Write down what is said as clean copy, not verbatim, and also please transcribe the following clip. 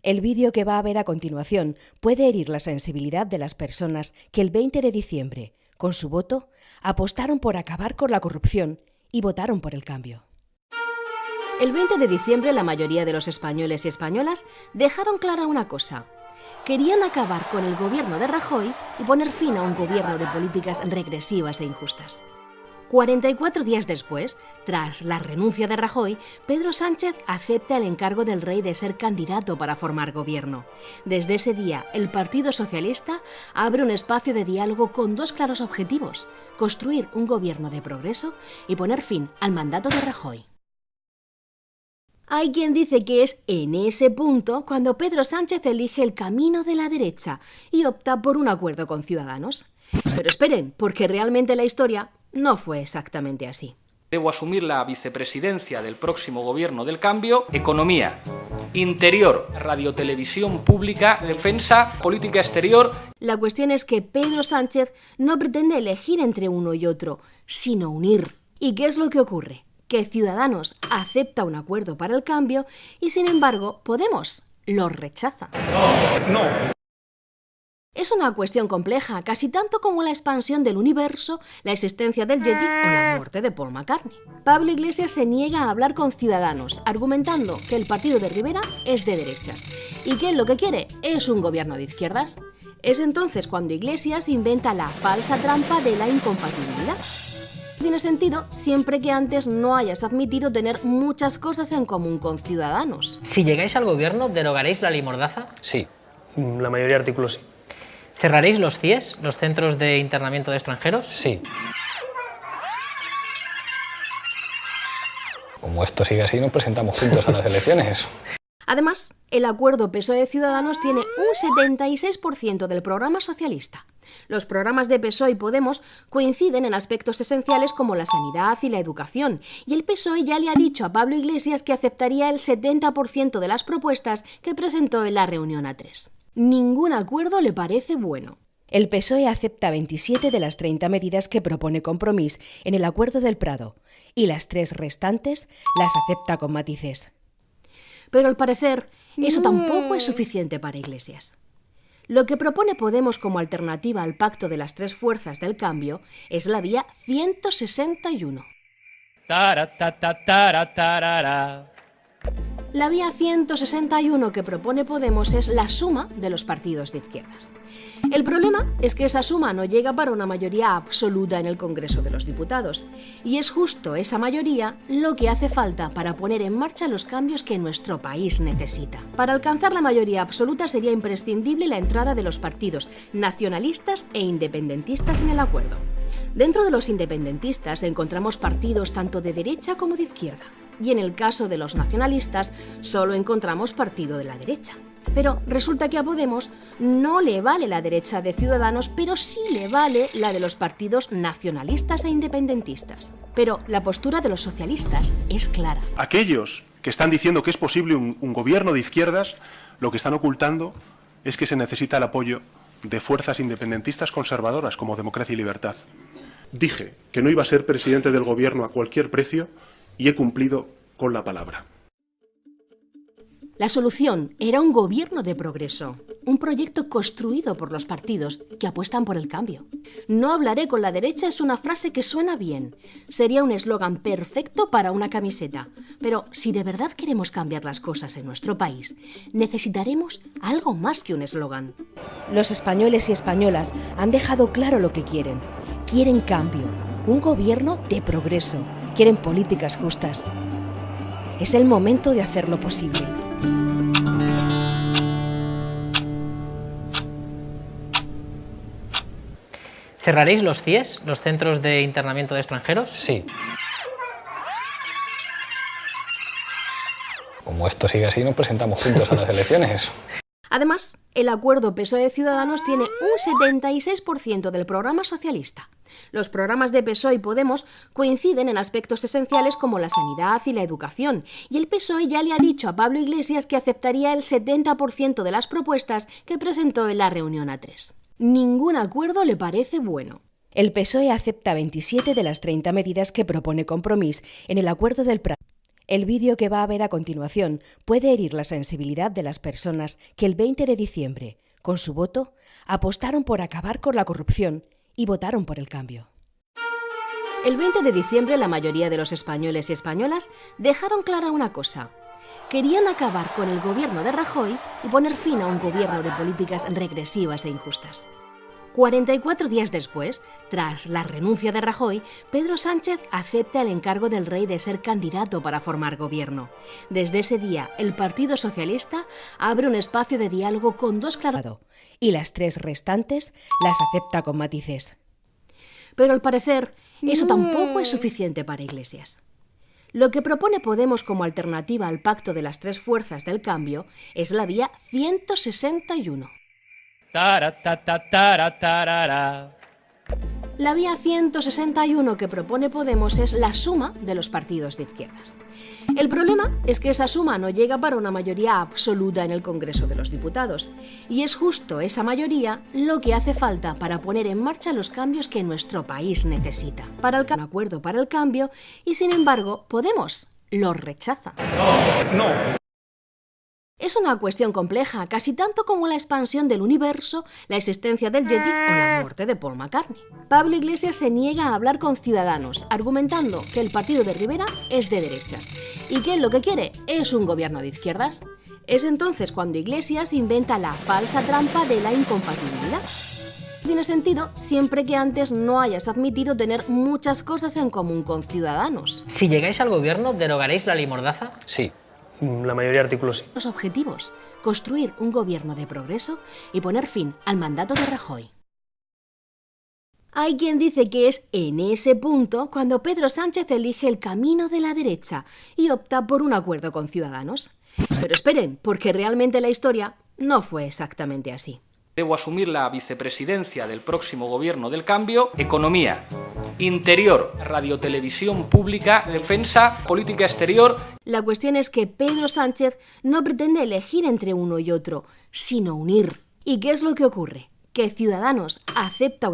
El vídeo que va a ver a continuación puede herir la sensibilidad de las personas que el 20 de diciembre, con su voto, apostaron por acabar con la corrupción y votaron por el cambio. El 20 de diciembre la mayoría de los españoles y españolas dejaron clara una cosa. Querían acabar con el gobierno de Rajoy y poner fin a un gobierno de políticas regresivas e injustas. 44 días después, tras la renuncia de Rajoy, Pedro Sánchez acepta el encargo del rey de ser candidato para formar gobierno. Desde ese día, el Partido Socialista abre un espacio de diálogo con dos claros objetivos: construir un gobierno de progreso y poner fin al mandato de Rajoy. Hay quien dice que es en ese punto cuando Pedro Sánchez elige el camino de la derecha y opta por un acuerdo con Ciudadanos. Pero esperen, porque realmente la historia no fue exactamente así. Debo asumir la vicepresidencia del próximo gobierno del cambio. Economía, interior, radiotelevisión pública, defensa, política exterior. La cuestión es que Pedro Sánchez no pretende elegir entre uno y otro, sino unir. ¿Y qué es lo que ocurre? Que Ciudadanos acepta un acuerdo para el cambio y, sin embargo, Podemos lo rechaza. No. Es una cuestión compleja, casi tanto como la expansión del universo, la existencia del Yeti o la muerte de Paul McCartney. Pablo Iglesias se niega a hablar con Ciudadanos, argumentando que el partido de Rivera es de derechas y que él lo que quiere es un gobierno de izquierdas. Es entonces cuando Iglesias inventa la falsa trampa de la incompatibilidad. Tiene sentido siempre que antes no hayas admitido tener muchas cosas en común con Ciudadanos. Si llegáis al gobierno, ¿derogaréis la ley Mordaza? Sí. La mayoría de artículos sí. ¿Cerraréis los CIES, los centros de internamiento de extranjeros? Sí. Como esto sigue así, nos presentamos juntos a las elecciones. Además, el acuerdo PSOE-Ciudadanos tiene un 76% del programa socialista. Los programas de PSOE y Podemos coinciden en aspectos esenciales como la sanidad y la educación, y el PSOE ya le ha dicho a Pablo Iglesias que aceptaría el 70% de las propuestas que presentó en la reunión A3. Ningún acuerdo le parece bueno. El PSOE acepta 27 de las 30 medidas que propone Compromís en el Acuerdo del Prado, y las 3 restantes las acepta con matices. Pero al parecer, eso tampoco es suficiente para Iglesias. Lo que propone Podemos como alternativa al pacto de las 3 fuerzas del cambio es la vía 161. La vía 161 que propone Podemos es la suma de los partidos de izquierdas. El problema es que esa suma no llega para una mayoría absoluta en el Congreso de los Diputados, y es justo esa mayoría lo que hace falta para poner en marcha los cambios que nuestro país necesita. Para alcanzar la mayoría absoluta sería imprescindible la entrada de los partidos nacionalistas e independentistas en el acuerdo. Dentro de los independentistas encontramos partidos tanto de derecha como de izquierda, y en el caso de los nacionalistas solo encontramos partido de la derecha. Pero resulta que a Podemos no le vale la derecha de Ciudadanos, pero sí le vale la de los partidos nacionalistas e independentistas. Pero la postura de los socialistas es clara. Aquellos que están diciendo que es posible un gobierno de izquierdas, lo que están ocultando es que se necesita el apoyo de fuerzas independentistas conservadoras como Democracia y Libertad. Dije que no iba a ser presidente del gobierno a cualquier precio y he cumplido con la palabra. La solución era un gobierno de progreso, un proyecto construido por los partidos que apuestan por el cambio. No hablaré con la derecha es una frase que suena bien. Sería un eslogan perfecto para una camiseta. Pero si de verdad queremos cambiar las cosas en nuestro país, necesitaremos algo más que un eslogan. Los españoles y españolas han dejado claro lo que quieren. Quieren cambio, un gobierno de progreso. Quieren políticas justas. Es el momento de hacerlo posible. ¿Cerraréis los CIES, los centros de internamiento de extranjeros? Sí. Como esto sigue así, nos presentamos juntos a las elecciones. Además, el acuerdo PSOE-Ciudadanos tiene un 76% del programa socialista. Los programas de PSOE y Podemos coinciden en aspectos esenciales como la sanidad y la educación, y el PSOE ya le ha dicho a Pablo Iglesias que aceptaría el 70% de las propuestas que presentó en la reunión A3. Ningún acuerdo le parece bueno. El PSOE acepta 27 de las 30 medidas que propone Compromís en el Acuerdo del Prado, El vídeo que va a ver a continuación puede herir la sensibilidad de las personas que el 20 de diciembre, con su voto, apostaron por acabar con la corrupción y votaron por el cambio. El 20 de diciembre la mayoría de los españoles y españolas dejaron clara una cosa. Querían acabar con el gobierno de Rajoy y poner fin a un gobierno de políticas regresivas e injustas. 44 días después, tras la renuncia de Rajoy, Pedro Sánchez acepta el encargo del rey de ser candidato para formar gobierno. Desde ese día, el Partido Socialista abre un espacio de diálogo con dos claros y las tres restantes las acepta con matices. Pero al parecer, eso tampoco es suficiente para Iglesias. Lo que propone Podemos como alternativa al pacto de las tres fuerzas del cambio es la vía 161. La vía 161 que propone Podemos es la suma de los partidos de izquierdas. El problema es que esa suma no llega para una mayoría absoluta en el Congreso de los Diputados, y es justo esa mayoría lo que hace falta para poner en marcha los cambios que nuestro país necesita. Para un acuerdo para el cambio, y sin embargo, Podemos lo rechaza. No. Es una cuestión compleja, casi tanto como la expansión del universo, la existencia del Yeti o la muerte de Paul McCartney. Pablo Iglesias se niega a hablar con Ciudadanos, argumentando que el partido de Rivera es de derechas y que él lo que quiere es un gobierno de izquierdas. Es entonces cuando Iglesias inventa la falsa trampa de la incompatibilidad. Tiene sentido siempre que antes no hayas admitido tener muchas cosas en común con Ciudadanos. Si llegáis al gobierno, ¿derogaréis la ley Mordaza? Sí. La mayoría de artículos sí. Los objetivos: construir un gobierno de progreso y poner fin al mandato de Rajoy. Hay quien dice que es en ese punto cuando Pedro Sánchez elige el camino de la derecha y opta por un acuerdo con Ciudadanos. Pero esperen, porque realmente la historia no fue exactamente así. Debo asumir la vicepresidencia del próximo gobierno del cambio, economía, interior, radiotelevisión pública, defensa, política exterior. La cuestión es que Pedro Sánchez no pretende elegir entre uno y otro, sino unir. ¿Y qué es lo que ocurre? Que Ciudadanos acepta